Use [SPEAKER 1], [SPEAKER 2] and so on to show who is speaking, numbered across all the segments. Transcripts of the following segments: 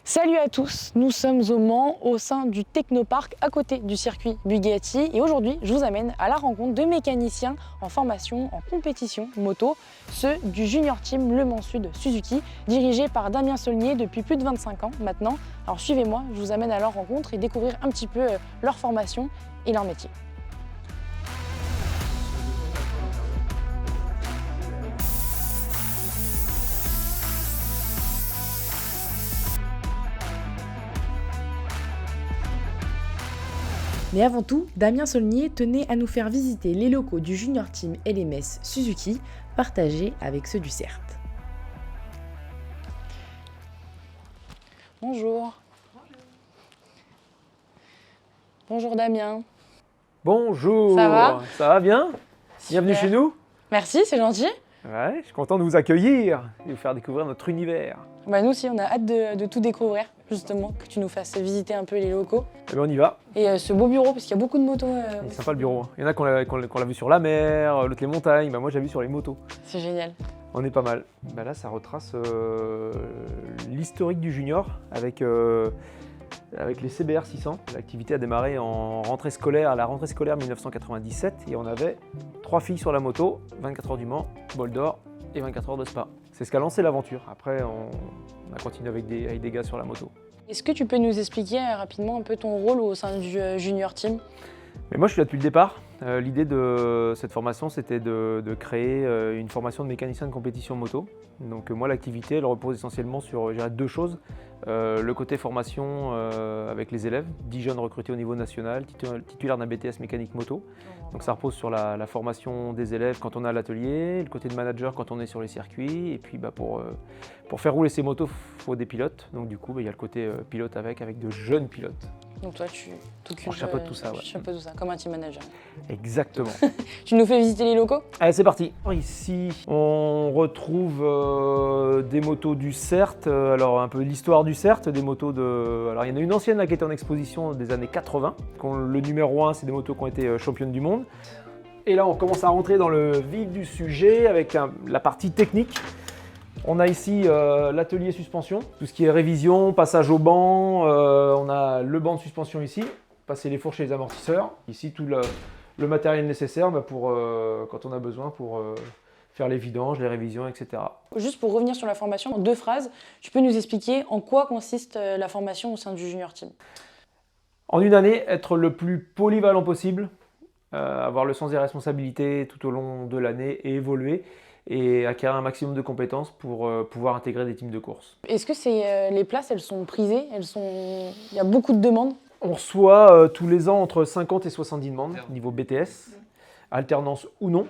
[SPEAKER 1] Salut à tous, nous sommes au Mans, au sein du Technopark, à côté du circuit Bugatti. Et aujourd'hui, je vous amène à la rencontre de mécaniciens en formation, en compétition moto, ceux du Junior Team Le Mans Sud Suzuki, dirigé par Damien Saulnier depuis plus de 25 ans maintenant. Alors suivez-moi, je vous amène à leur rencontre et découvrir un petit peu leur formation et leur métier. Mais avant tout, Damien Saulnier tenait à nous faire visiter les locaux du Junior Team LMS Suzuki, partagés avec ceux du CERT. Bonjour. Bonjour Damien.
[SPEAKER 2] Bonjour.
[SPEAKER 1] Ça va?
[SPEAKER 2] Ça va bien?
[SPEAKER 1] Super.
[SPEAKER 2] Bienvenue chez nous.
[SPEAKER 1] Merci, c'est gentil.
[SPEAKER 2] Ouais, je suis content de vous accueillir et de vous faire découvrir notre univers.
[SPEAKER 1] Bah nous aussi, on a hâte de tout découvrir, justement, que tu nous fasses visiter un peu les locaux.
[SPEAKER 2] Eh bien, on y va.
[SPEAKER 1] Et ce beau bureau, parce qu'il y a beaucoup de motos.
[SPEAKER 2] Il est sympa le bureau. Il y en a qu'on l'a vu sur la mer, l'autre les montagnes. Bah, moi, j'ai vu sur les motos.
[SPEAKER 1] C'est génial.
[SPEAKER 2] On est pas mal. Bah, là, ça retrace l'historique du junior avec les CBR 600. L'activité a démarré en rentrée scolaire, à la rentrée scolaire 1997, et on avait 3 filles sur la moto, 24 heures du Mans, Bol d'Or et 24 heures de Spa. C'est ce qui a lancé l'aventure. Après, on a continué avec des gars sur la moto.
[SPEAKER 1] Est-ce que tu peux nous expliquer rapidement un peu ton rôle au sein du Junior Team?
[SPEAKER 2] Mais moi, je suis là depuis le départ. L'idée de cette formation, c'était de créer une formation de mécanicien de compétition moto. Donc moi, l'activité, elle repose essentiellement sur deux choses. Le côté formation avec les élèves, 10 jeunes recrutés au niveau national, titulaires d'un BTS mécanique moto. Donc ça repose sur la formation des élèves quand on est à l'atelier, le côté de manager quand on est sur les circuits. Et puis pour faire rouler ces motos, il faut des pilotes. Donc du coup, il y a le côté pilote avec de jeunes pilotes.
[SPEAKER 1] Donc toi, tu t'occupes...
[SPEAKER 2] On chapeaute tout ça, ouais.
[SPEAKER 1] Chapeaute tout ça, comme un team manager.
[SPEAKER 2] Exactement.
[SPEAKER 1] Tu nous fais visiter les locaux?
[SPEAKER 2] Allez, c'est parti. Ici, on retrouve des motos du CERT. Alors, un peu l'histoire du CERT, des motos de... Alors, il y en a une ancienne là, qui était en exposition des années 80. Le numéro 1, c'est des motos qui ont été championnes du monde. Et là, on commence à rentrer dans le vif du sujet avec la partie technique. On a ici l'atelier suspension, tout ce qui est révision, passage au banc. On a le banc de suspension ici, passer les fourches et les amortisseurs. Ici, tout le matériel nécessaire pour, quand on a besoin pour faire les vidanges, les révisions, etc.
[SPEAKER 1] Juste pour revenir sur la formation, en 2 phrases, tu peux nous expliquer en quoi consiste la formation au sein du Junior Team?
[SPEAKER 2] En une année, être le plus polyvalent possible, avoir le sens des responsabilités tout au long de l'année et évoluer, et acquérir un maximum de compétences pour pouvoir intégrer des teams de course.
[SPEAKER 1] Est-ce que les places, elles sont prisées? Il y a beaucoup de demandes?
[SPEAKER 2] On reçoit tous les ans entre 50 et 70 demandes niveau BTS, alternance ou non.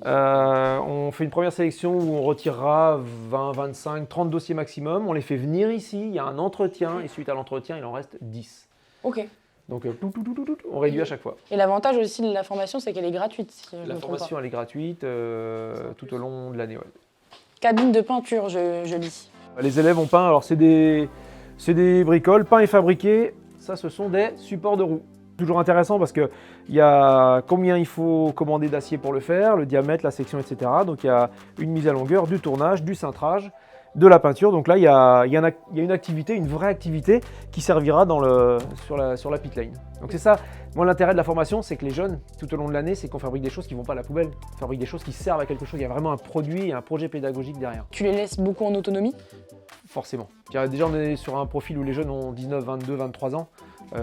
[SPEAKER 2] On fait une première sélection où on retirera 20, 25, 30 dossiers maximum. On les fait venir ici, il y a un entretien et suite à l'entretien, il en reste 10.
[SPEAKER 1] Ok.
[SPEAKER 2] Donc on réduit à chaque fois.
[SPEAKER 1] Et l'avantage aussi de la formation, c'est qu'elle est gratuite. Si je
[SPEAKER 2] La
[SPEAKER 1] me trompe pas.
[SPEAKER 2] formation, elle est gratuite tout au long de l'année. Ouais.
[SPEAKER 1] Cabine de peinture, je lis.
[SPEAKER 2] Les élèves ont peint, alors c'est des bricoles, peints et fabriqués. Ça, ce sont des supports de roues. Toujours intéressant parce qu'il y a combien il faut commander d'acier pour le faire, le diamètre, la section, etc. Donc il y a une mise à longueur, du tournage, du cintrage, de la peinture. Donc là, il y a une activité, une vraie activité qui servira sur la pit lane. Donc c'est ça, moi l'intérêt de la formation, c'est que les jeunes, tout au long de l'année, c'est qu'on fabrique des choses qui ne vont pas à la poubelle. On fabrique des choses qui servent à quelque chose. Il y a vraiment un produit et un projet pédagogique derrière.
[SPEAKER 1] Tu les laisses beaucoup en autonomie?
[SPEAKER 2] Forcément. Déjà, on est sur un profil où les jeunes ont 19, 22, 23 ans.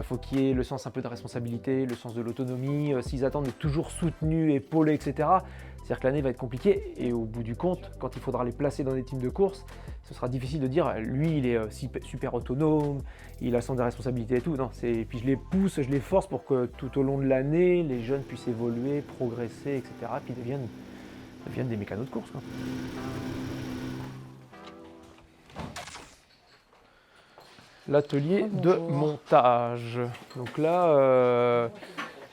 [SPEAKER 2] Faut qu'il y ait le sens un peu de responsabilité, le sens de l'autonomie. S'ils attendent d'être toujours soutenus, épaulés, etc., c'est-à-dire que l'année va être compliquée. Et au bout du compte, quand il faudra les placer dans des teams de course, ce sera difficile de dire lui, il est super autonome, il a le sens des responsabilités et tout. Non, puis je les pousse, je les force pour que tout au long de l'année, les jeunes puissent évoluer, progresser, etc., puis deviennent des mécanos de course, quoi. L'atelier de montage. Donc là,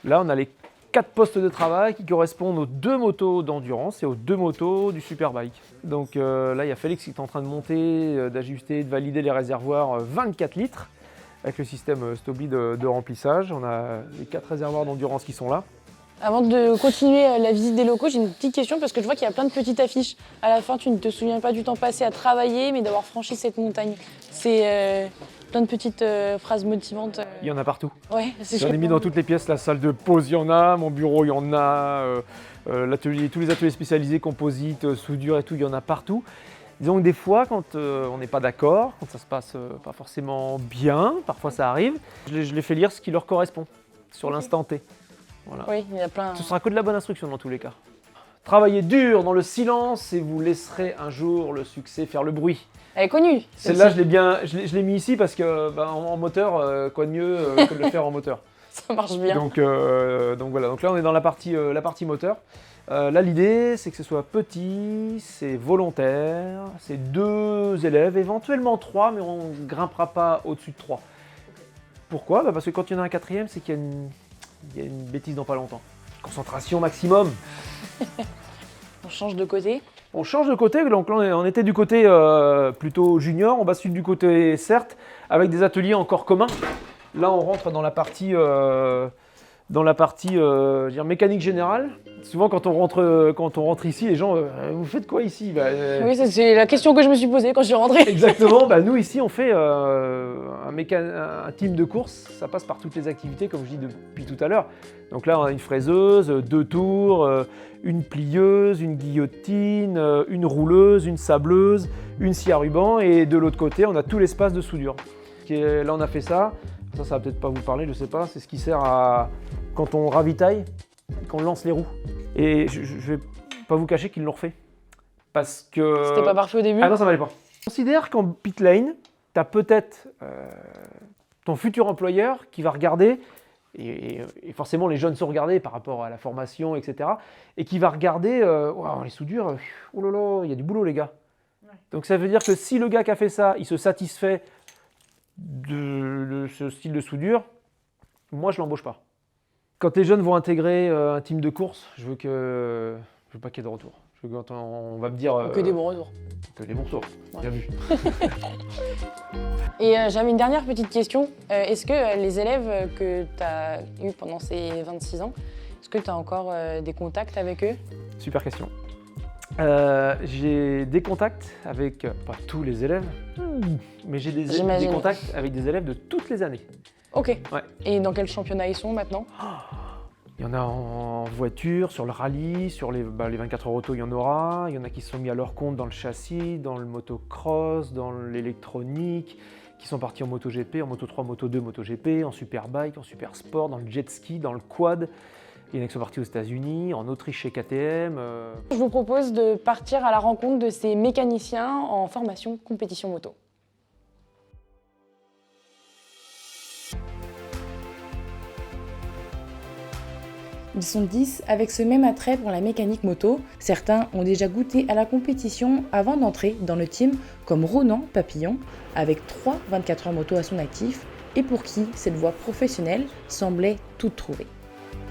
[SPEAKER 2] on a les 4 postes de travail qui correspondent aux 2 motos d'endurance et aux 2 motos du superbike. Donc là, il y a Félix qui est en train de monter, d'ajuster, de valider les réservoirs 24 litres avec le système Stoby de remplissage. On a les 4 réservoirs d'endurance qui sont là.
[SPEAKER 1] Avant de continuer la visite des locaux, j'ai une petite question parce que je vois qu'il y a plein de petites affiches. À la fin, tu ne te souviens pas du temps passé à travailler, mais d'avoir franchi cette montagne. Plein de petites phrases motivantes.
[SPEAKER 2] Il y en a partout.
[SPEAKER 1] Ouais, c'est
[SPEAKER 2] J'en ai mis dans toutes les pièces, la salle de pause, il y en a, mon bureau, il y en a, l'atelier, tous les ateliers spécialisés, composites, soudure et tout, il y en a partout. Disons que des fois, quand on n'est pas d'accord, quand ça se passe pas forcément bien, parfois ça arrive, je les fais lire ce qui leur correspond sur l'instant T. Voilà.
[SPEAKER 1] Oui, il y a plein.
[SPEAKER 2] Ce sera que de la bonne instruction dans tous les cas. Travaillez dur dans le silence et vous laisserez un jour le succès faire le bruit.
[SPEAKER 1] Elle est connue.
[SPEAKER 2] Celle-là, je l'ai mis ici parce que en moteur, quoi de mieux que de le faire en moteur.
[SPEAKER 1] Ça marche bien.
[SPEAKER 2] Donc voilà, donc là on est dans la partie moteur. Là l'idée c'est que ce soit petit, c'est volontaire, c'est 2 élèves, éventuellement 3, mais on ne grimpera pas au-dessus de 3. Pourquoi ? Parce que quand il y en a un 4e, c'est qu'il y a une bêtise dans pas longtemps. Concentration maximum.
[SPEAKER 1] On change de côté.
[SPEAKER 2] On change de côté, donc là on était du côté plutôt junior, on bascule du côté certes, avec des ateliers encore communs. Là on rentre dans la partie, je veux dire, mécanique générale. Souvent quand on rentre ici, les gens vous faites quoi ici ?
[SPEAKER 1] Oui, c'est la question que je me suis posée quand je suis rentrée.
[SPEAKER 2] Exactement, nous ici on fait un team de course, ça passe par toutes les activités comme je dis depuis tout à l'heure. Donc là on a une fraiseuse, 2 tours, une plieuse, une guillotine, une rouleuse, une sableuse, une scie à ruban et de l'autre côté on a tout l'espace de soudure. Là on a fait ça va peut-être pas vous parler, je sais pas, c'est ce qui sert à quand on ravitaille, qu'on lance les roues. Et je vais pas vous cacher qu'ils l'ont refait. Parce que...
[SPEAKER 1] C'était pas parfait au début.
[SPEAKER 2] Ah non, ça m'allait pas. Considère qu'en pit lane, tu as peut-être ton futur employeur qui va regarder, et forcément les jeunes sont regardés par rapport à la formation, etc. Et qui va regarder, wow, les soudures, oh là là, il y a du boulot les gars. Ouais. Donc ça veut dire que si le gars qui a fait ça, il se satisfait de ce style de soudure, moi je l'embauche pas. Quand les jeunes vont intégrer un team de course, je veux pas qu'il y ait de retour. Je veux on va me dire...
[SPEAKER 1] que des bons retours.
[SPEAKER 2] Que des bons retours, ouais. Bien vu.
[SPEAKER 1] Et j'avais une dernière petite question. Est-ce que les élèves que tu as eus pendant ces 26 ans, est-ce que tu as encore des contacts avec eux ?
[SPEAKER 2] Super question. J'ai des contacts avec, pas tous les élèves, mais j'ai des contacts avec des élèves de toutes les années.
[SPEAKER 1] Ok.
[SPEAKER 2] Ouais.
[SPEAKER 1] Et dans quel championnat ils sont maintenant ?
[SPEAKER 2] Il y en a en voiture, sur le rallye, sur les 24 heures auto, il y en aura. Il y en a qui se sont mis à leur compte dans le châssis, dans le motocross, dans l'électronique, qui sont partis en MotoGP, en Moto3, Moto2, MotoGP, en Superbike, en Super Sport, dans le jet ski, dans le quad. Il y en a qui sont partis aux États-Unis, en Autriche chez KTM.
[SPEAKER 1] Je vous propose de partir à la rencontre de ces mécaniciens en formation compétition moto. Ils sont 10 avec ce même attrait pour la mécanique moto. Certains ont déjà goûté à la compétition avant d'entrer dans le team, comme Ronan Papillon, avec 3 24 heures moto à son actif, et pour qui cette voie professionnelle semblait toute trouvée.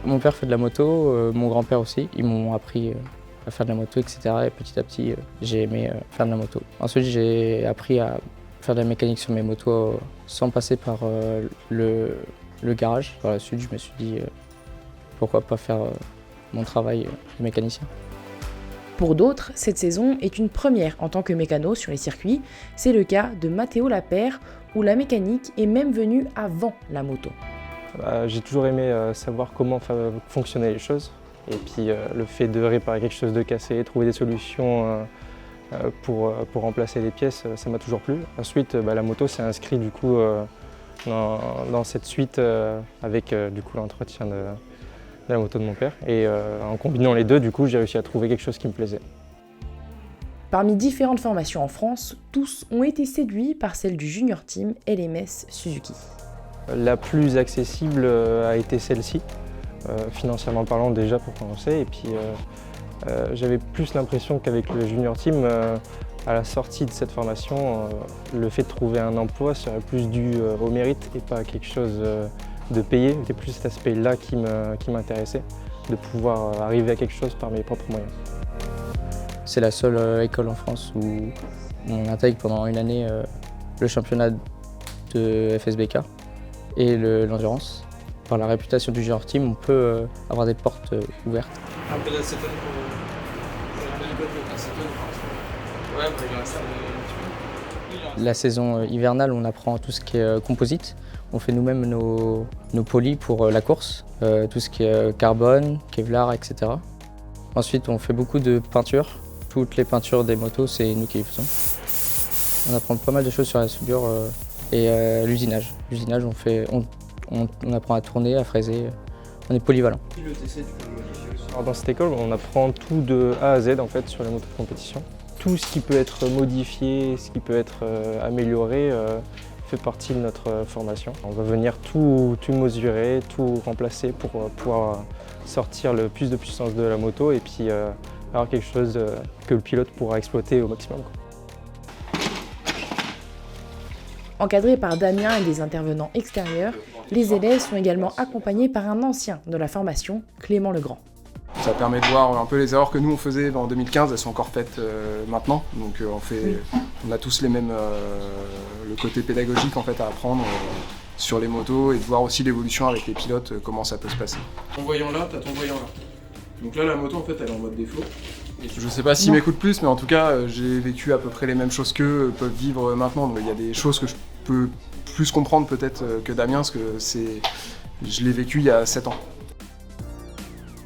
[SPEAKER 3] Mon père fait de la moto, mon grand-père aussi. Ils m'ont appris à faire de la moto, etc. Et petit à petit, j'ai aimé faire de la moto. Ensuite, j'ai appris à faire de la mécanique sur mes motos sans passer par le garage. Par la suite, je me suis dit pourquoi pas faire mon travail de mécanicien.
[SPEAKER 1] Pour d'autres, cette saison est une première en tant que mécano sur les circuits. C'est le cas de Matteo Lapère, où la mécanique est même venue avant la moto.
[SPEAKER 4] J'ai toujours aimé savoir comment fonctionnaient les choses. Et puis le fait de réparer quelque chose de cassé, trouver des solutions pour remplacer les pièces, ça m'a toujours plu. Ensuite, la moto s'est inscrite du coup dans cette suite avec du coup l'entretien de la moto de mon père. Et en combinant les deux, du coup, j'ai réussi à trouver quelque chose qui me plaisait.
[SPEAKER 1] Parmi différentes formations en France, tous ont été séduits par celle du Junior Team LMS Suzuki.
[SPEAKER 4] La plus accessible a été celle-ci, financièrement parlant déjà pour commencer. Et puis j'avais plus l'impression qu'avec le Junior Team, à la sortie de cette formation, le fait de trouver un emploi serait plus dû au mérite et pas à quelque chose de payé. C'était plus cet aspect-là qui m'intéressait, de pouvoir arriver à quelque chose par mes propres moyens.
[SPEAKER 3] C'est la seule école en France où on intègre pendant une année le championnat de FSBK et l'endurance. Par la réputation du Junior Team, on peut avoir des portes ouvertes.
[SPEAKER 5] Un peu d'acétone pour la belle cote de l'acétone. Ouais, pour la salle,
[SPEAKER 3] La saison hivernale, on apprend tout ce qui est composite. On fait nous-mêmes nos polis pour la course, tout ce qui est carbone, Kevlar, etc. Ensuite, on fait beaucoup de peinture. Toutes les peintures des motos, c'est nous qui les faisons. On apprend pas mal de choses sur la soudure et l'usinage. L'usinage, on apprend à tourner, à fraiser. On est polyvalent.
[SPEAKER 4] Alors dans cette école, on apprend tout de A à Z en fait, sur les motos de compétition. Tout ce qui peut être modifié, ce qui peut être amélioré, fait partie de notre formation. On va venir tout mesurer, tout remplacer pour pouvoir sortir le plus de puissance de la moto et puis avoir quelque chose que le pilote pourra exploiter au maximum.
[SPEAKER 1] Encadrés par Damien et des intervenants extérieurs, les élèves sont également accompagnés par un ancien de la formation, Clément Legrand.
[SPEAKER 5] Ça permet de voir un peu les erreurs que nous on faisait en 2015, elles sont encore faites maintenant. Donc on a tous les mêmes, le côté pédagogique en fait à apprendre sur les motos et de voir aussi l'évolution avec les pilotes, comment ça peut se passer. Ton voyant là, t'as ton voyant là. Donc là la moto en fait elle est en mode défaut. Je sais pas s'ils m'écoutent plus, mais en tout cas j'ai vécu à peu près les mêmes choses qu'eux peuvent vivre maintenant. Donc il y a des choses que je peux plus comprendre peut-être que Damien, parce que je l'ai vécu il y a 7 ans.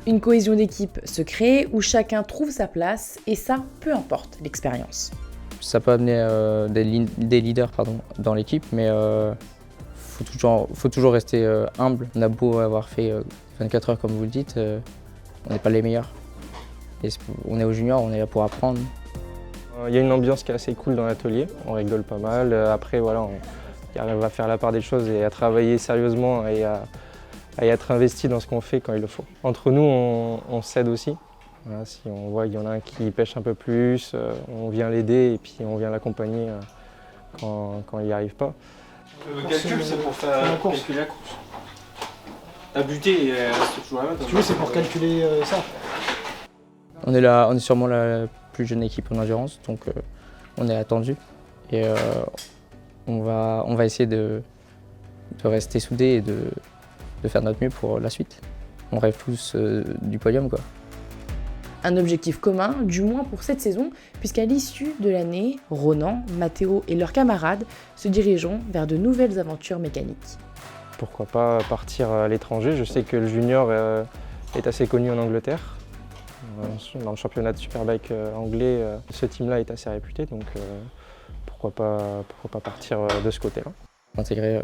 [SPEAKER 1] Une cohésion d'équipe se crée où chacun trouve sa place et ça, peu importe l'expérience.
[SPEAKER 3] Ça peut amener des leaders dans l'équipe, mais faut toujours rester humble. On a beau avoir fait 24 heures comme vous le dites, on n'est pas les meilleurs. Et on est aux juniors, on est là pour apprendre.
[SPEAKER 4] Il y a une ambiance qui est assez cool dans l'atelier, on rigole pas mal. Après voilà, on arrive à faire la part des choses et à travailler sérieusement et à être investi dans ce qu'on fait quand il le faut. Entre nous, on s'aide aussi. Voilà, si on voit qu'il y en a un qui pêche un peu plus, on vient l'aider et puis on vient l'accompagner quand il n'y arrive pas.
[SPEAKER 6] Le calcul, c'est pour calculer la course. T'as buté et c'est toujours la même.
[SPEAKER 7] Tu veux, c'est pour calculer ça.
[SPEAKER 3] On est sûrement la plus jeune équipe en endurance, donc on est attendu. Et on va essayer de rester soudés et de faire notre mieux pour la suite. On rêve tous du podium, quoi.
[SPEAKER 1] Un objectif commun, du moins pour cette saison, puisqu'à l'issue de l'année, Ronan, Matteo et leurs camarades se dirigeront vers de nouvelles aventures mécaniques.
[SPEAKER 4] Pourquoi pas partir à l'étranger? Je sais que le junior est assez connu en Angleterre. Dans le championnat de Superbike anglais, ce team-là est assez réputé, donc pourquoi pas partir de ce côté-là.
[SPEAKER 3] Intégrer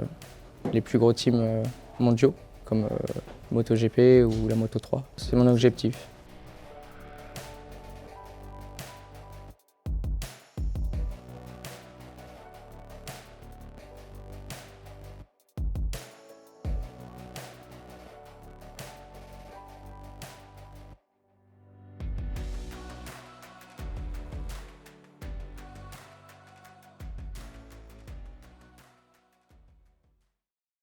[SPEAKER 3] les plus gros teams mondiaux, comme MotoGP ou la Moto3. C'est mon objectif.